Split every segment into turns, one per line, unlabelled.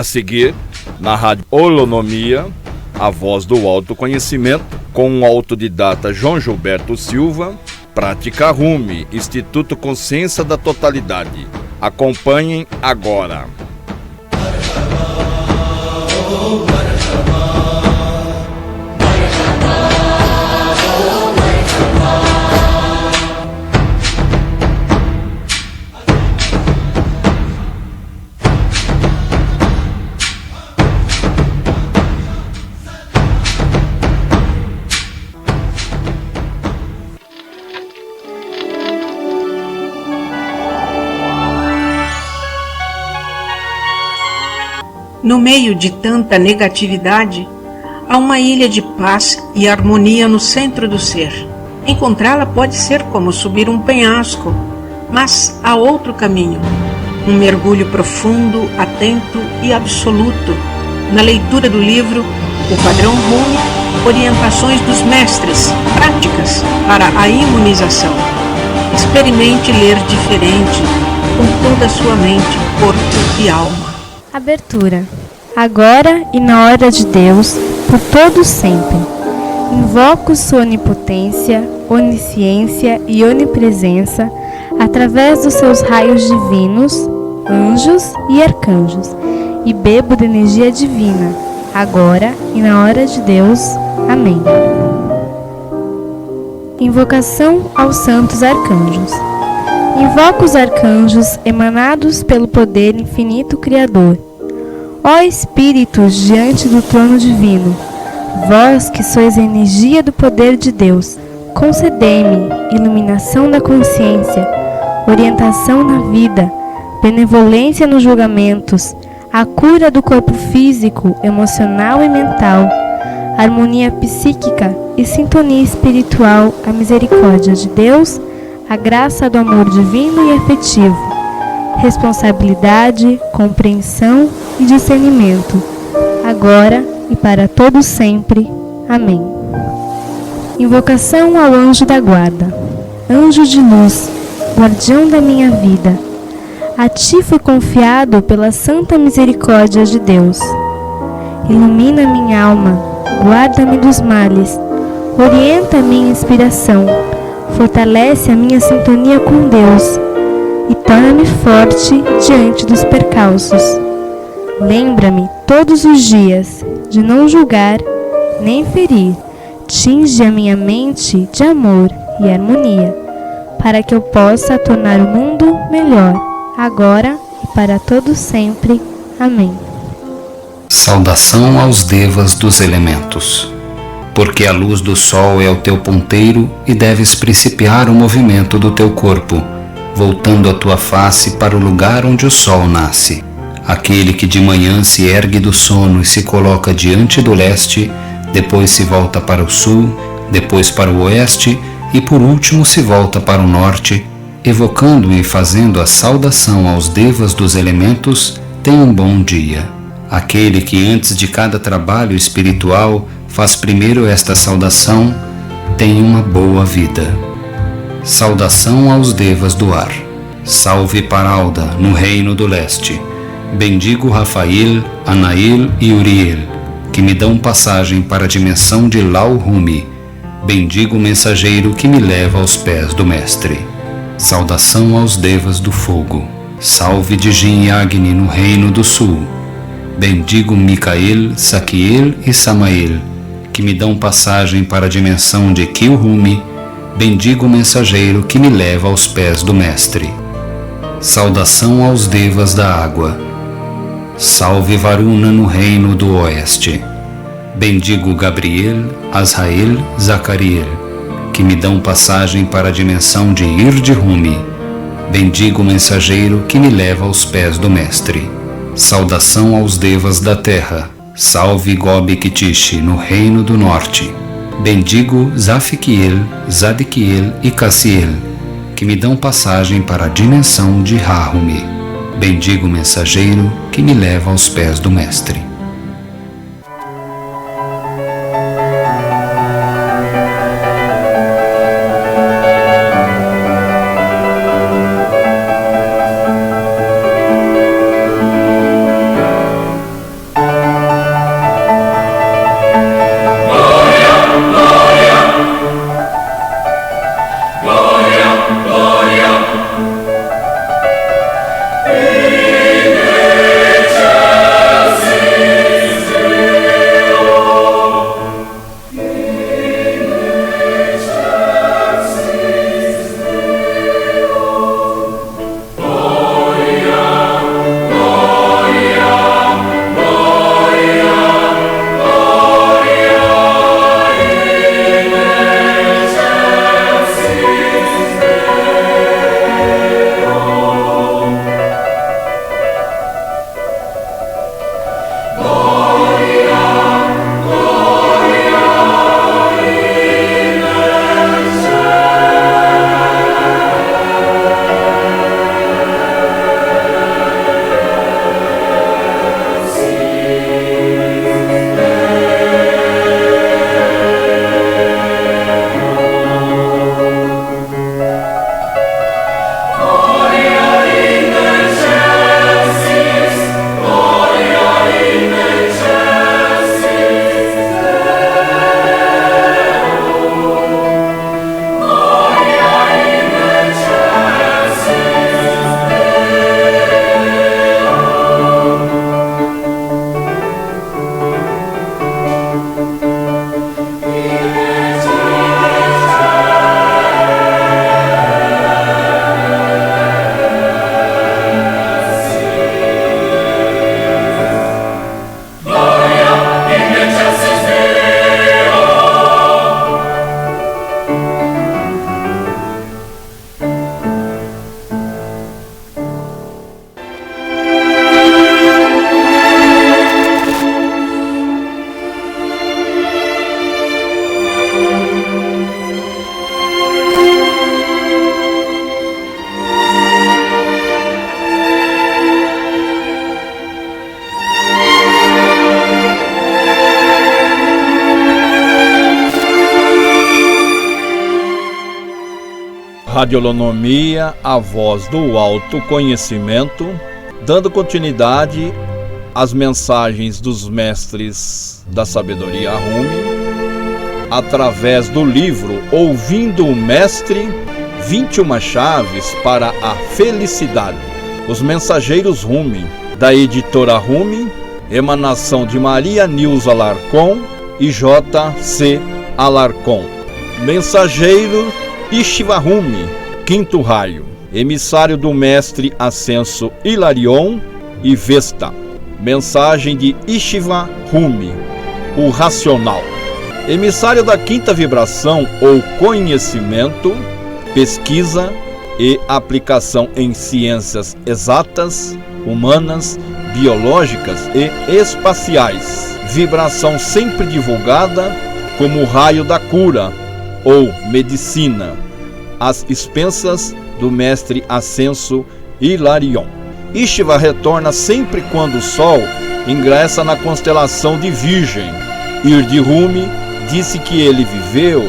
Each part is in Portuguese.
A seguir, na Rádio Holonomia, a voz do autoconhecimento, com o autodidata João Gilberto Silva, Prática Rumi, Instituto Consciência da Totalidade. Acompanhem agora.
No meio de tanta negatividade, há uma ilha de paz e harmonia no centro do ser. Encontrá-la pode ser como subir um penhasco, mas há outro caminho. Um mergulho profundo, atento e absoluto na leitura do livro O Padrão Rumi, Orientações dos Mestres, Práticas para a Imunização. Experimente ler diferente, com toda a sua mente, corpo e alma.
Abertura. Agora e na hora de Deus, por todo sempre. Invoco sua onipotência, onisciência e onipresença através dos seus raios divinos, anjos e arcanjos, e bebo da energia divina, agora e na hora de Deus. Amém. Invocação aos santos arcanjos. Invoco os arcanjos emanados pelo poder infinito Criador. Ó Espíritos diante do trono divino, vós que sois a energia do poder de Deus, concedei-me iluminação da consciência, orientação na vida, benevolência nos julgamentos, a cura do corpo físico, emocional e mental, harmonia psíquica e sintonia espiritual, a misericórdia de Deus, a graça do amor divino e afetivo, responsabilidade, compreensão e discernimento, agora e para todo sempre. Amém. Invocação ao anjo da guarda. Anjo de luz, guardião da minha vida, a ti fui confiado pela santa misericórdia de Deus. Ilumina minha alma, guarda-me dos males, orienta a minha inspiração, fortalece a minha sintonia com Deus e torna-me forte diante dos percalços. Lembra-me todos os dias de não julgar nem ferir, tinge a minha mente de amor e harmonia, para que eu possa tornar o mundo melhor, agora e para todo sempre. Amém.
Saudação aos devas dos elementos. Porque a luz do sol é o teu ponteiro e deves principiar o movimento do teu corpo, voltando a tua face para o lugar onde o sol nasce. Aquele que de manhã se ergue do sono e se coloca diante do leste, depois se volta para o sul, depois para o oeste e por último se volta para o norte, evocando e fazendo a saudação aos devas dos elementos, tem um bom dia. Aquele que antes de cada trabalho espiritual faz primeiro esta saudação, tem uma boa vida. Saudação aos devas do ar. Salve Paralda, no reino do leste. Bendigo Rafael, Anael e Uriel, que me dão passagem para a dimensão de Lau Rumi. Bendigo o mensageiro que me leva aos pés do mestre. Saudação aos devas do fogo. Salve Dijin e Agni no reino do sul. Bendigo Micael, Saquiel e Samael, que me dão passagem para a dimensão de Kilrumi. Bendigo o mensageiro que me leva aos pés do mestre. Saudação aos devas da água. Salve Varuna no reino do oeste. Bendigo Gabriel, Azrael, Zacariel, que me dão passagem para a dimensão de Ir-de-Rumi. Bendigo o mensageiro que me leva aos pés do mestre. Saudação aos devas da terra. Salve Gobi-Kitishi no reino do norte. Bendigo Zafiquiel, Zadiquiel e Cassiel, que me dão passagem para a dimensão de Ra-Rumi. Bendigo o mensageiro que me leva aos pés do mestre.
Radiolonomia, a voz do autoconhecimento, dando continuidade às mensagens dos mestres da sabedoria Rumi, através do livro Ouvindo o Mestre, 21 chaves para a felicidade. Os mensageiros Rumi, da editora Rumi, emanação de Maria Nilza Alarcon e J.C. Alarcon. Mensageiro Ishiva Rumi, quinto raio, emissário do mestre Ascenso Hilarion e Vesta. Mensagem de Ishiva Rumi, o racional. Emissário da quinta vibração ou conhecimento, pesquisa e aplicação em ciências exatas, humanas, biológicas e espaciais. Vibração sempre divulgada como o raio da cura ou medicina, às expensas do mestre Ascenso Hilarion. Ishiva retorna sempre quando o Sol ingressa na constelação de Virgem. Irdi Rumi disse que ele viveu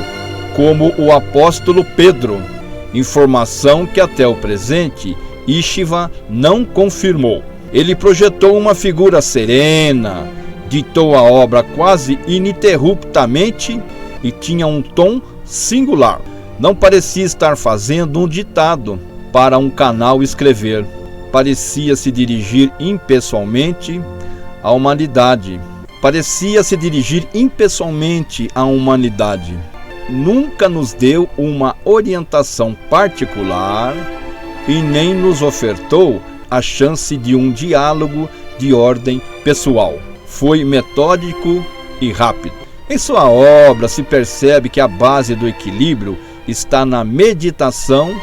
como o apóstolo Pedro, informação que até o presente Ishiva não confirmou. Ele projetou uma figura serena, ditou a obra quase ininterruptamente e tinha um tom singular. Não parecia estar fazendo um ditado para um canal escrever. Parecia se dirigir impessoalmente à humanidade. Nunca nos deu uma orientação particular e nem nos ofertou a chance de um diálogo de ordem pessoal. Foi metódico e rápido. Em sua obra se percebe que a base do equilíbrio está na meditação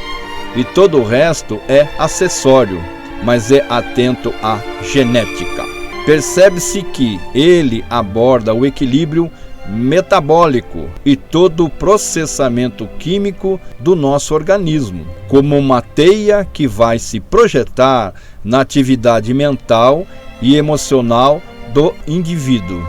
e todo o resto é acessório, mas é atento à genética. Percebe-se que ele aborda o equilíbrio metabólico e todo o processamento químico do nosso organismo, como uma teia que vai se projetar na atividade mental e emocional do indivíduo.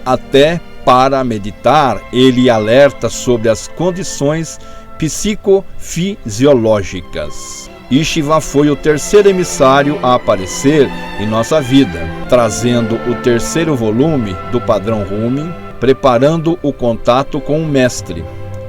Até para meditar, ele alerta sobre as condições psicofisiológicas. Ishiva foi o terceiro emissário a aparecer em nossa vida, trazendo o terceiro volume do padrão Rumi, preparando o contato com o mestre,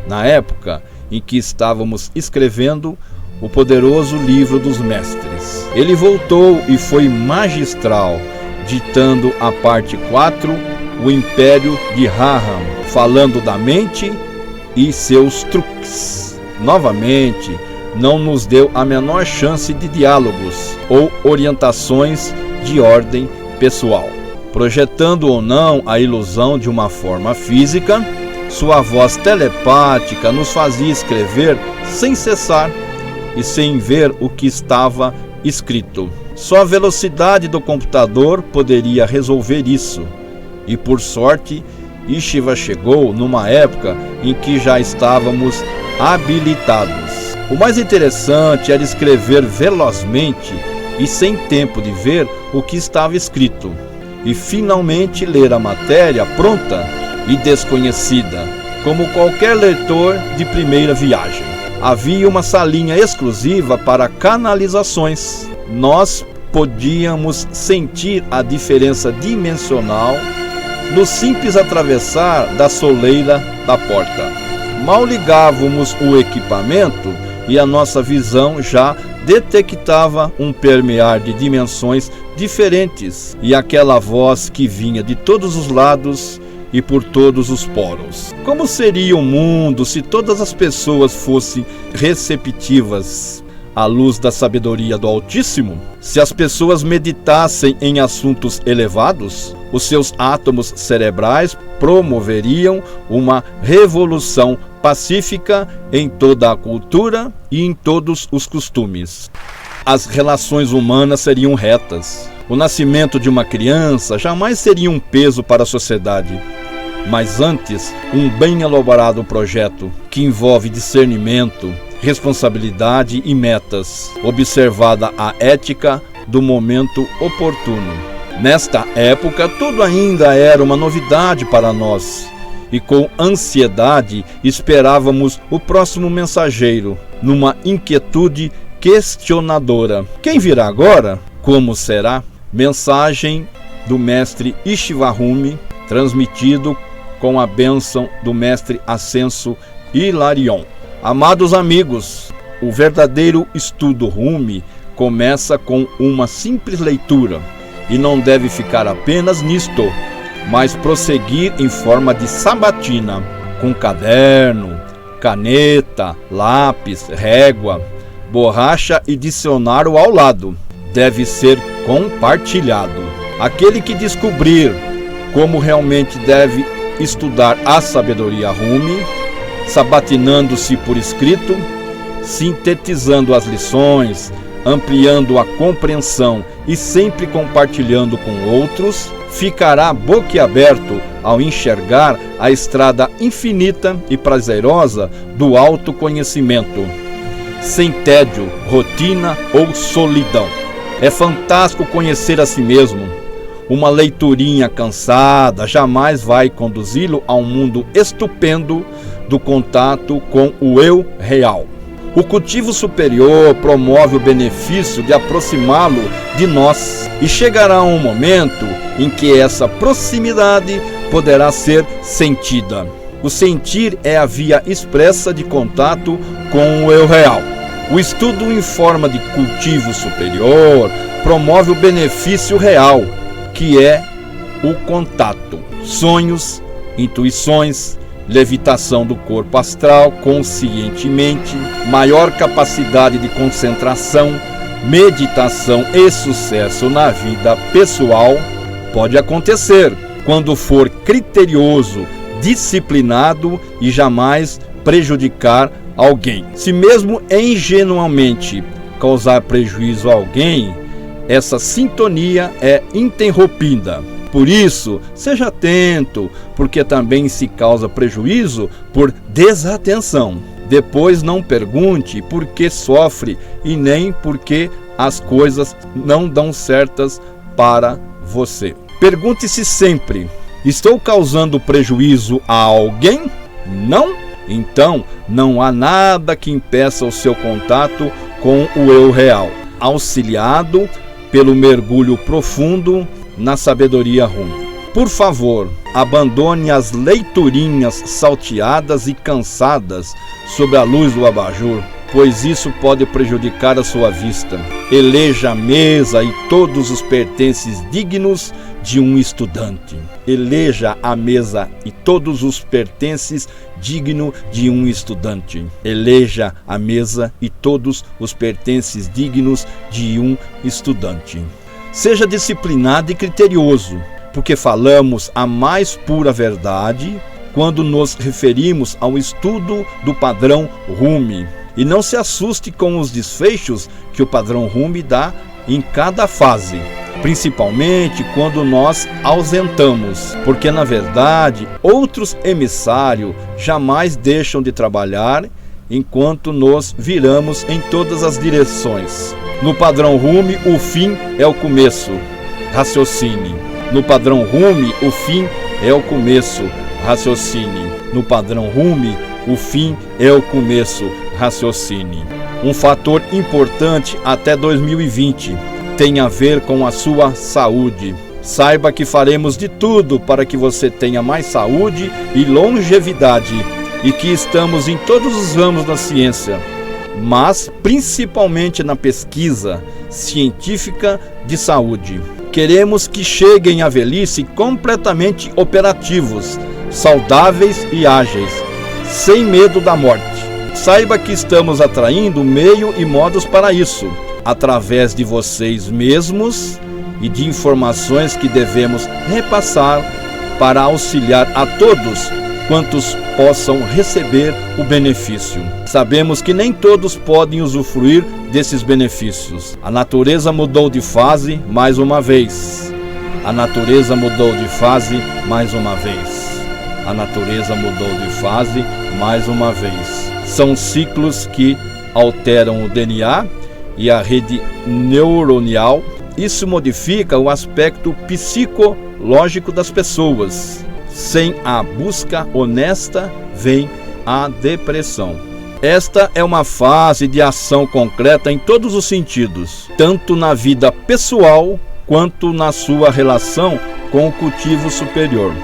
na época em que estávamos escrevendo o poderoso livro dos mestres. Ele voltou e foi magistral, ditando a parte 4, o Império de Raham, falando da mente e seus truques. Novamente, não nos deu a menor chance de diálogos ou orientações de ordem pessoal. Projetando ou não a ilusão de uma forma física, sua voz telepática nos fazia escrever sem cessar e sem ver o que estava escrito. Só a velocidade do computador poderia resolver isso. E por sorte, Ishiva chegou numa época em que já estávamos habilitados. O mais interessante era escrever velozmente e sem tempo de ver o que estava escrito, e finalmente ler a matéria pronta e desconhecida, como qualquer leitor de primeira viagem. Havia uma salinha exclusiva para canalizações. Nós podíamos sentir a diferença dimensional no simples atravessar da soleira da porta. Mal ligávamos o equipamento e a nossa visão já detectava um permear de dimensões diferentes e aquela voz que vinha de todos os lados e por todos os poros. Como seria o mundo se todas as pessoas fossem receptivas à luz da sabedoria do Altíssimo? Se as pessoas meditassem em assuntos elevados, os seus átomos cerebrais promoveriam uma revolução pacífica em toda a cultura e em todos os costumes. As relações humanas seriam retas. O nascimento de uma criança jamais seria um peso para a sociedade, mas antes um bem elaborado projeto que envolve discernimento, responsabilidade e metas, observada a ética do momento oportuno. Nesta época, tudo ainda era uma novidade para nós, e com ansiedade esperávamos o próximo mensageiro, numa inquietude questionadora. Quem virá agora? Como será? Mensagem do mestre Ishivarumi, transmitido com a bênção do mestre Ascenso Hilarion. Amados amigos, o verdadeiro estudo Rumi começa com uma simples leitura e não deve ficar apenas nisto, mas prosseguir em forma de sabatina, com caderno, caneta, lápis, régua, borracha e dicionário ao lado. Deve ser compartilhado. Aquele que descobrir como realmente deve estudar a sabedoria Rumi, sabatinando-se por escrito, sintetizando as lições, ampliando a compreensão e sempre compartilhando com outros, ficará boquiaberto ao enxergar a estrada infinita e prazerosa do autoconhecimento, sem tédio, rotina ou solidão. É fantástico conhecer a si mesmo. Uma leiturinha cansada jamais vai conduzi-lo a um mundo estupendo do contato com o eu real. O cultivo superior promove o benefício de aproximá-lo de nós, e chegará um momento em que essa proximidade poderá ser sentida. O sentir é a via expressa de contato com o eu real. O estudo em forma de cultivo superior promove o benefício real, que é o contato. Sonhos, intuições, levitação do corpo astral conscientemente, maior capacidade de concentração, meditação e sucesso na vida pessoal pode acontecer quando for criterioso, disciplinado e jamais prejudicar alguém. Se mesmo ingenuamente causar prejuízo a alguém, essa sintonia é interrompida. Por isso, seja atento, porque também se causa prejuízo por desatenção. Depois não pergunte por que sofre e nem por que as coisas não dão certas para você. Pergunte-se sempre: estou causando prejuízo a alguém? Não? Então, não há nada que impeça o seu contato com o eu real, auxiliado pelo mergulho profundo na sabedoria Rumi. Por favor, abandone as leiturinhas salteadas e cansadas sob a luz do abajur, pois isso pode prejudicar a sua vista. Eleja a mesa e todos os pertences dignos de um estudante. Eleja a mesa e todos os pertences dignos de um estudante. Eleja a mesa e todos os pertences dignos de um estudante. Seja disciplinado e criterioso, porque falamos a mais pura verdade quando nos referimos ao estudo do padrão Rumi. E não se assuste com os desfechos que o padrão Rumi dá em cada fase, principalmente quando nós ausentamos, porque na verdade outros emissários jamais deixam de trabalhar enquanto nos viramos em todas as direções. No padrão Rumi, o fim é o começo. Raciocine. No padrão Rumi, o fim é o começo. Raciocine. No padrão Rumi, o fim é o começo. Raciocine. Um fator importante até 2020 tem a ver com a sua saúde. Saiba que faremos de tudo para que você tenha mais saúde e longevidade, e que estamos em todos os ramos da ciência, mas principalmente na pesquisa científica de saúde. Queremos que cheguem à velhice completamente operativos, saudáveis e ágeis, sem medo da morte. Saiba que estamos atraindo meio e modos para isso, através de vocês mesmos e de informações que devemos repassar para auxiliar a todos quantos possam receber o benefício. Sabemos que nem todos podem usufruir desses benefícios. A natureza mudou de fase mais uma vez. A natureza mudou de fase mais uma vez. A natureza mudou de fase mais uma vez. São ciclos que alteram o DNA e a rede neuronal. Isso modifica o aspecto psicológico das pessoas. Sem a busca honesta vem a depressão. Esta é uma fase de ação concreta em todos os sentidos, tanto na vida pessoal quanto na sua relação com o cultivo superior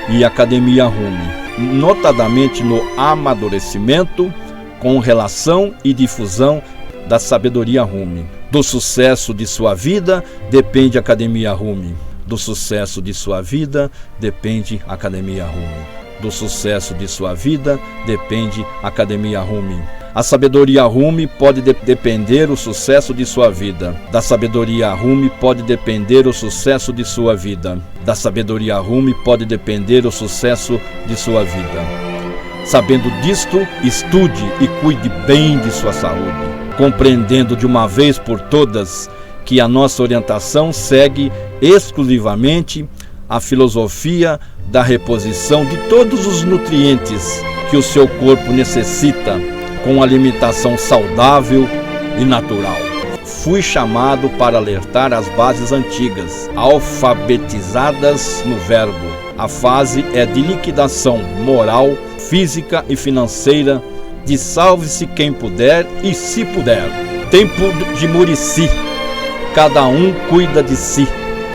e Academia Rumi, notadamente no amadurecimento com relação e difusão da sabedoria Rumi. Do sucesso de sua vida depende Academia Rumi. Do sucesso de sua vida depende Academia Rumi. Do sucesso de sua vida depende Academia Rumi. A sabedoria Rumi pode depender o sucesso de sua vida. Da sabedoria Rumi pode depender o sucesso de sua vida. Da sabedoria Rumi pode depender o sucesso de sua vida. Sabendo disto, estude e cuide bem de sua saúde, compreendendo de uma vez por todas que a nossa orientação segue exclusivamente a filosofia da reposição de todos os nutrientes que o seu corpo necessita com alimentação saudável e natural. Fui chamado para alertar as bases antigas, alfabetizadas no verbo. A fase é de liquidação moral, física e financeira, de salve-se quem puder e se puder. Tempo de Murici, cada um cuida de si,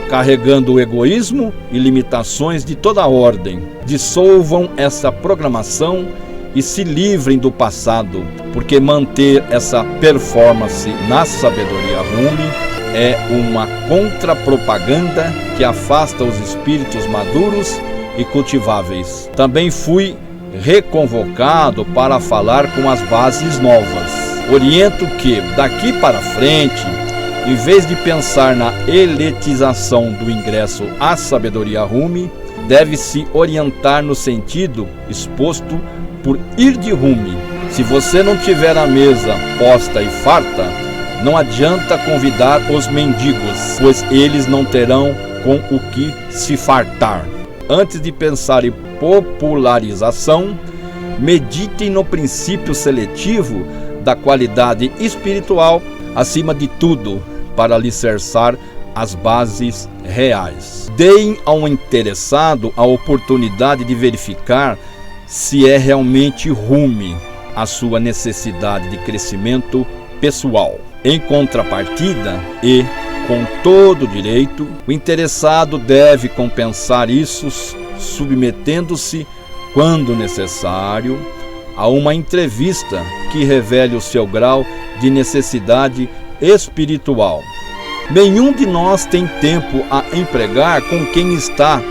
carregando o egoísmo e limitações de toda ordem. Dissolvam essa programação e se livrem do passado, porque manter essa performance na sabedoria Rumi é uma contrapropaganda que afasta os espíritos maduros e cultiváveis. Também fui reconvocado para falar com as bases novas. Oriento que, daqui para frente, em vez de pensar na elitização do ingresso à sabedoria Rumi, deve-se orientar no sentido exposto por ir de Rumi. Se você não tiver a mesa posta e farta, não adianta convidar os mendigos, pois eles não terão com o que se fartar. Antes de pensar em popularização, meditem no princípio seletivo da qualidade espiritual acima de tudo, para alicerçar as bases reais. Deem ao interessado a oportunidade de verificar se é realmente Rumi a sua necessidade de crescimento pessoal. Em contrapartida, e com todo direito, o interessado deve compensar isso submetendo-se, quando necessário, a uma entrevista que revele o seu grau de necessidade espiritual. Nenhum de nós tem tempo a empregar com quem está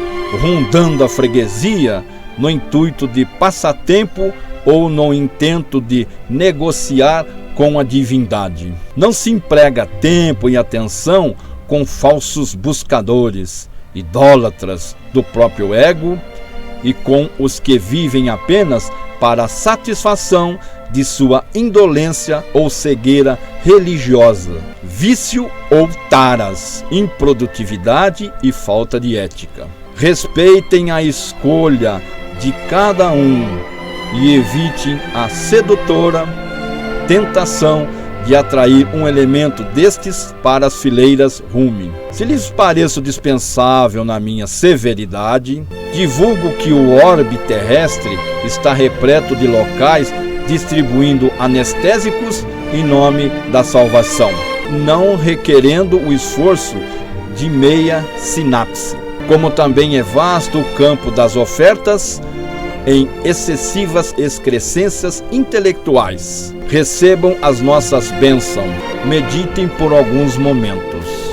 rondando a freguesia no intuito de passatempo ou no intento de negociar com a divindade. Não se emprega tempo e atenção com falsos buscadores, idólatras do próprio ego e com os que vivem apenas para a satisfação de sua indolência ou cegueira religiosa, vício ou taras, improdutividade e falta de ética. Respeitem a escolha de cada um e evitem a sedutora tentação de atrair um elemento destes para as fileiras Rumi. Se lhes pareço dispensável na minha severidade, divulgo que o orbe terrestre está repleto de locais distribuindo anestésicos em nome da salvação, não requerendo o esforço de meia sinapse. Como também é vasto o campo das ofertas em excessivas excrescências intelectuais. Recebam as nossas bênçãos, meditem por alguns momentos.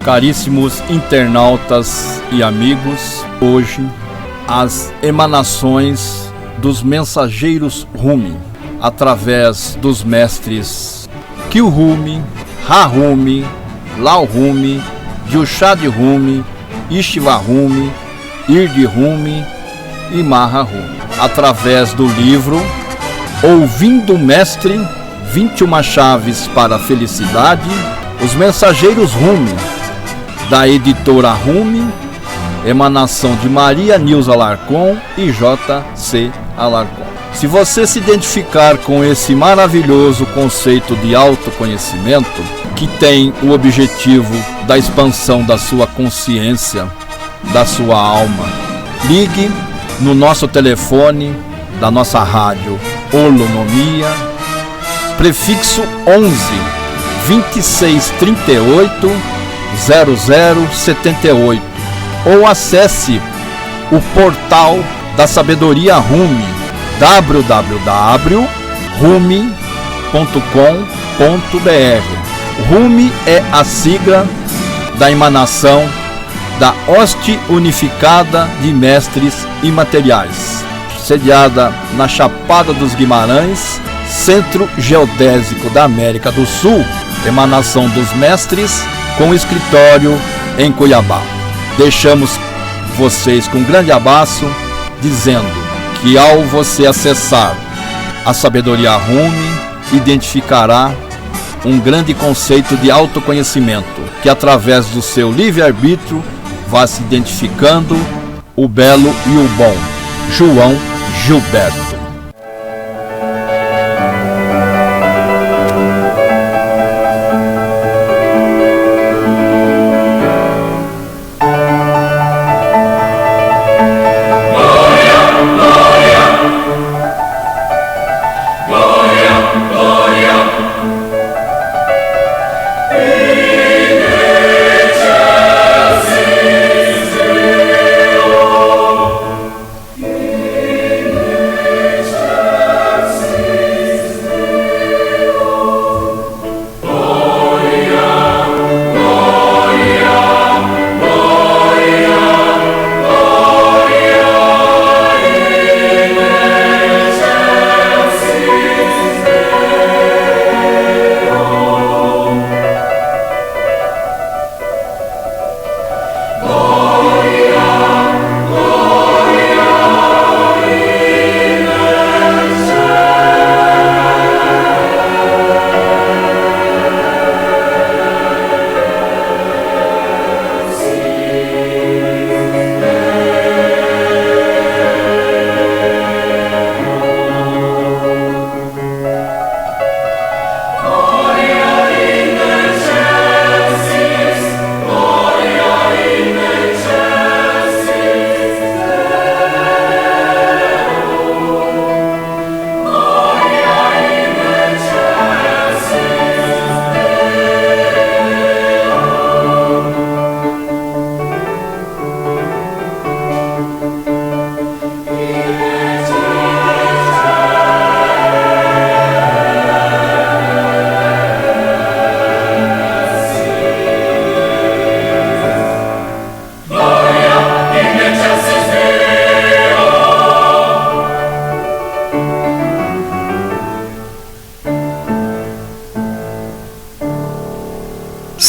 Caríssimos internautas e amigos, hoje as emanações dos mensageiros Rumi, através dos mestres Kyo Rumi, Ha Rumi, Lao Rumi, Dilshad Rumi, Ishiva Rumi, Irdi Rumi e Maha Rumi, através do livro Ouvindo o Mestre, 21 Chaves para a Felicidade, os Mensageiros Rumi, da editora Rumi, emanação de Maria Nilza Alarcon e J.C. Alarcon. Se você se identificar com esse maravilhoso conceito de autoconhecimento, que tem o objetivo da expansão da sua consciência, da sua alma, ligue no nosso telefone da nossa rádio Holonomia, prefixo 11 2638 0078, ou acesse o portal da Sabedoria Rumi, www.rumi.com.br. Rumi é a sigla da emanação da Hoste Unificada de Mestres Imateriais, sediada na Chapada dos Guimarães, Centro Geodésico da América do Sul, emanação dos mestres, com escritório em Cuiabá. Deixamos vocês com um grande abraço, dizendo que ao você acessar a Sabedoria Rumi, identificará um grande conceito de autoconhecimento, que através do seu livre-arbítrio vai se identificando o belo e o bom. João Gilberto.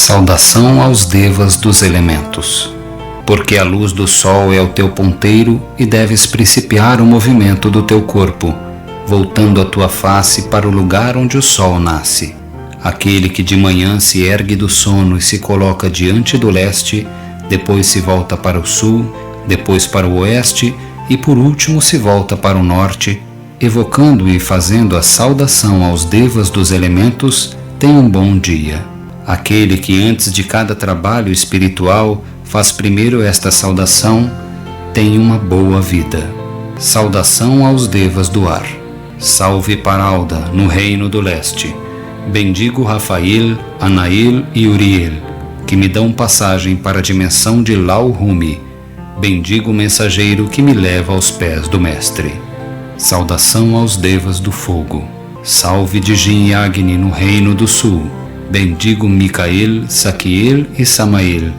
Saudação aos devas dos elementos. Porque a luz do sol é o teu ponteiro e deves principiar o movimento do teu corpo, voltando a tua face para o lugar onde o sol nasce. Aquele que de manhã se ergue do sono e se coloca diante do leste, depois se volta para o sul, depois para o oeste e por último se volta para o norte, evocando e fazendo a saudação aos devas dos elementos, tem um bom dia. Aquele que antes de cada trabalho espiritual faz primeiro esta saudação, tem uma boa vida. Saudação aos devas do ar. Salve Paralda, no reino do leste. Bendigo Rafael, Anael e Uriel, que me dão passagem para a dimensão de Lao Rumi. Bendigo o mensageiro que me leva aos pés do mestre. Saudação aos devas do fogo. Salve de Jin e Agni no reino do sul. Bendigo Micael, Saquiel e Samael,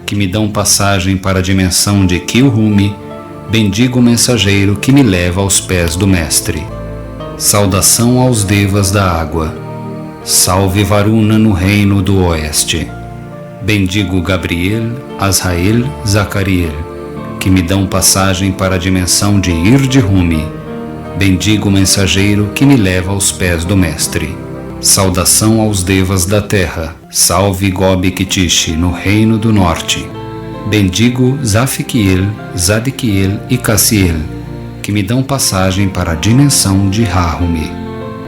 que me dão passagem para a dimensão de Kilrumi. Bendigo o mensageiro que me leva aos pés do Mestre. Saudação aos devas da água. Salve Varuna no reino do oeste. Bendigo Gabriel, Azrael, Zacariel, que me dão passagem para a dimensão de Ir-de-Rumi. Bendigo o mensageiro que me leva aos pés do Mestre. Saudação aos devas da terra. Salve Gobi-Kitish no reino do norte. Bendigo Zafiquiel, Zadiquiel e Cassiel, que me dão passagem para a dimensão de Ra-Rumi.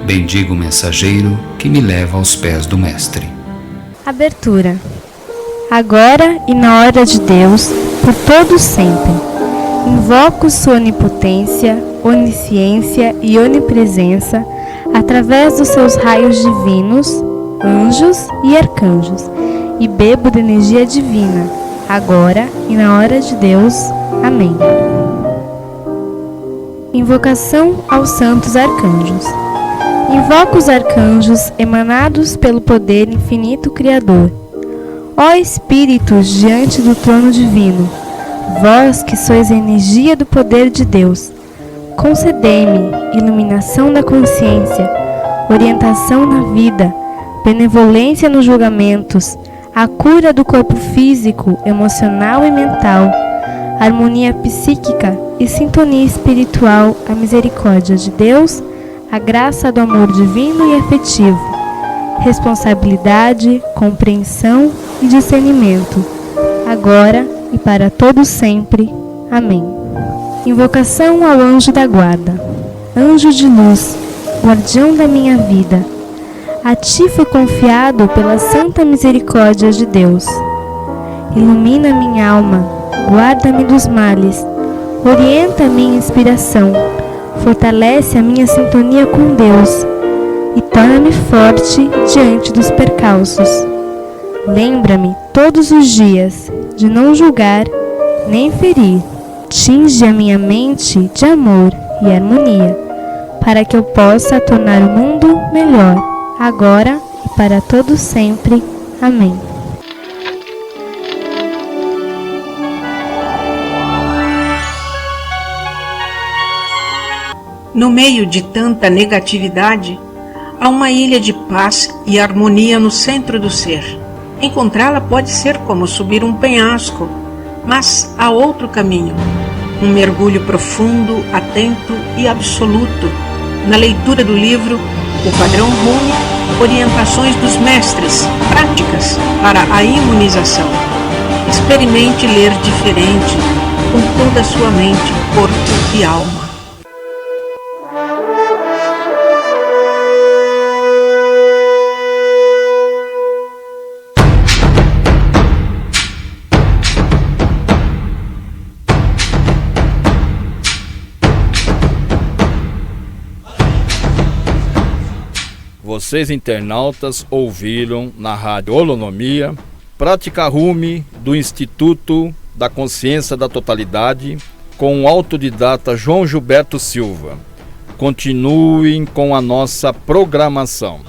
Bendigo o mensageiro que me leva aos pés do Mestre.
Abertura. Agora e na hora de Deus, por todo sempre, invoco sua onipotência, onisciência e onipresença através dos seus raios divinos, anjos e arcanjos, e bebo da energia divina, agora e na hora de Deus. Amém. Invocação aos santos arcanjos. Invoco os arcanjos emanados pelo poder infinito Criador. Ó Espíritos diante do trono divino, vós que sois a energia do poder de Deus, concedei-me iluminação da consciência, orientação na vida, benevolência nos julgamentos, a cura do corpo físico, emocional e mental, harmonia psíquica e sintonia espiritual, a misericórdia de Deus, a graça do amor divino e afetivo, responsabilidade, compreensão e discernimento, agora e para todo sempre. Amém. Invocação ao anjo da guarda. Anjo de luz, guardião da minha vida, a ti foi confiado pela santa misericórdia de Deus. Ilumina minha alma, guarda-me dos males, orienta a minha inspiração, fortalece a minha sintonia com Deus e torna-me forte diante dos percalços. Lembra-me todos os dias de não julgar nem ferir. Tinge a minha mente de amor e harmonia, para que eu possa tornar o mundo melhor, agora e para todo sempre. Amém.
No meio de tanta negatividade, há uma ilha de paz e harmonia no centro do ser. Encontrá-la pode ser como subir um penhasco, mas há outro caminho. Um mergulho profundo, atento e absoluto na leitura do livro O Padrão Rumi, Orientações dos Mestres, Práticas para a Imunização. Experimente ler diferente, com toda a sua mente, corpo e alma.
Vocês internautas ouviram na Rádio Holonomia Prática Rumi do Instituto da Consciência da Totalidade com o autodidata João Gilberto Silva. Continuem com a nossa programação.